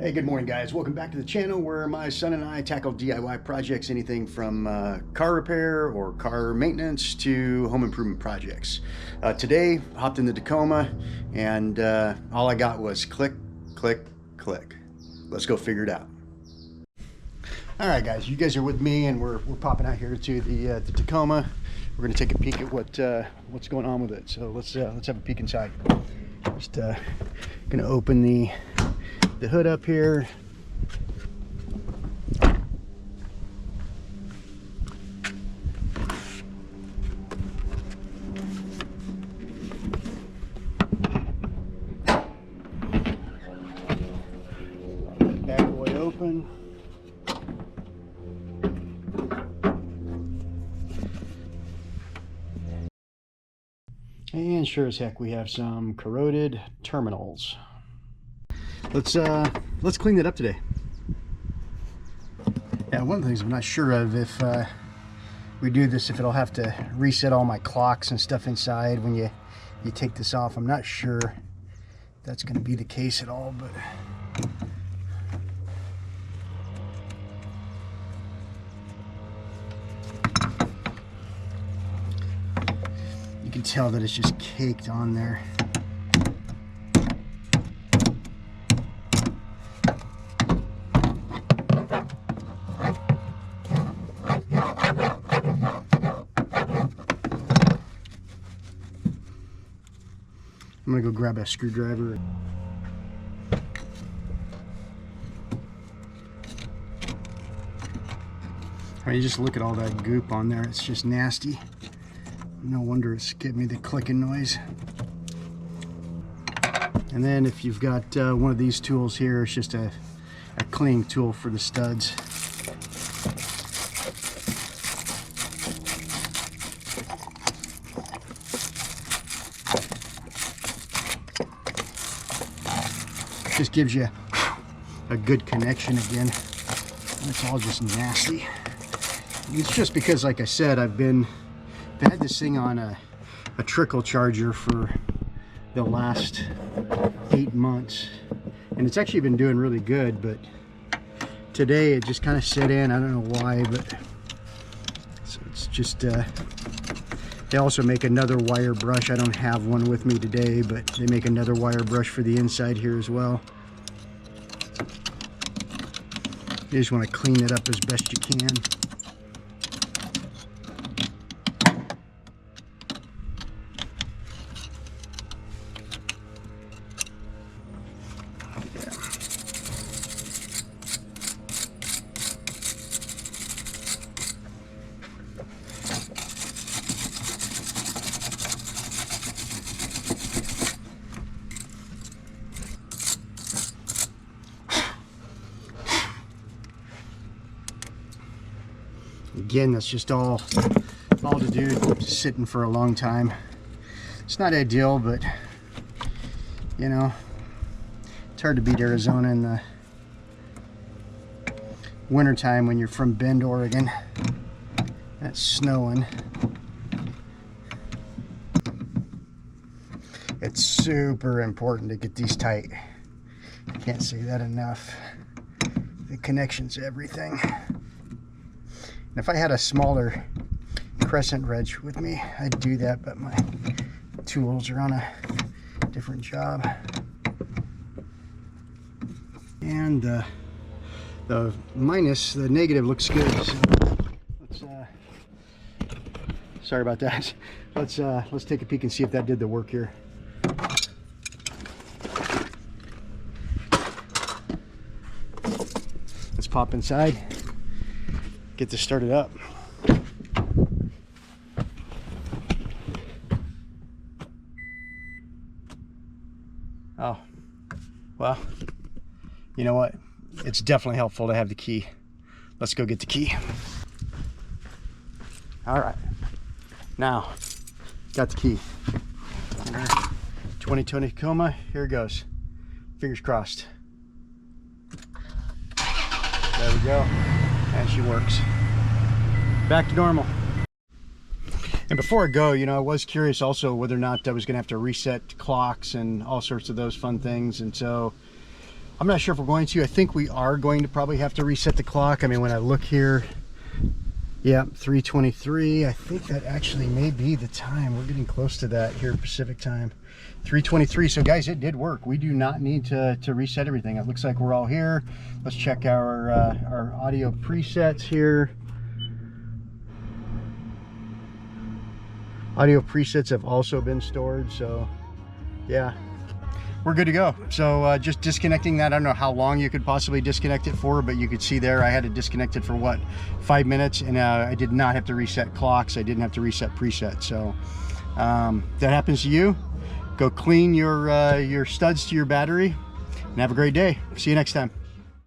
Hey, good morning guys. Welcome back to the channel where my son and I tackle DIY projects, anything from car repair or car maintenance to home improvement projects. Today, hopped in the Tacoma and all I got was click, click, click. Let's go figure it out. All right guys, you guys are with me and we're popping out here to the Tacoma. We're gonna take a peek at what's going on with it. So let's have a peek inside. Just gonna open the hood up here. Bad boy open. And sure as heck we have some corroded terminals. Let's clean that up today. Yeah, one of the things I'm not sure of if we do this, if it'll have to reset all my clocks and stuff inside when you take this off. I'm not sure that's going to be the case at all, but you can tell that it's just caked on there. I'm gonna go grab a screwdriver. I mean, you just look at all that goop on there. It's just nasty. No wonder it's giving me the clicking noise. And then if you've got one of these tools here, it's just a cleaning tool for the studs. Just gives you a good connection again. It's all just nasty. It's just because, like I said, I've had this thing on a trickle charger for the last 8 months, and it's actually been doing really good, but today it just kind of set in. I don't know why, but it's just they also make another wire brush. I don't have one with me today, but they make another wire brush for the inside here as well. You just want to clean it up as best you can. Again, that's just all to do, just sitting for a long time. It's not ideal, but you know, it's hard to beat Arizona in the wintertime when you're from Bend, Oregon. And it's snowing. It's super important to get these tight. I can't say that enough. The connection's everything. If I had a smaller crescent wrench with me, I'd do that, but my tools are on a different job. And the negative looks good. So let's sorry about that. Let's take a peek and see if that did the work here. Let's pop inside. Get this started up. Oh, well, you know what? It's definitely helpful to have the key. Let's go get the key. All right, now, got the key. 2020 Tacoma, here it goes. Fingers crossed. There we go. And she works. Back to normal. And before I go, you know, I was curious also whether or not I was going to have to reset clocks and all sorts of those fun things. And so I'm not sure if we're going to. I think we are going to probably have to reset the clock. I mean, when I look here, yeah, 3:23. I think that actually may be the time. We're getting close to that here, Pacific time. 3:23. So guys, it did work. We do not need to reset everything. It looks like we're all here. Let's check our audio presets here. Audio presets have also been stored, so yeah, we're good to go. So just disconnecting that. I don't know how long you could possibly disconnect it for, but you could see there I had it disconnected for what, 5 minutes, and I did not have to reset clocks. I didn't have to reset presets. So that happens to you, go clean your studs to your battery and have a great day. See you next time.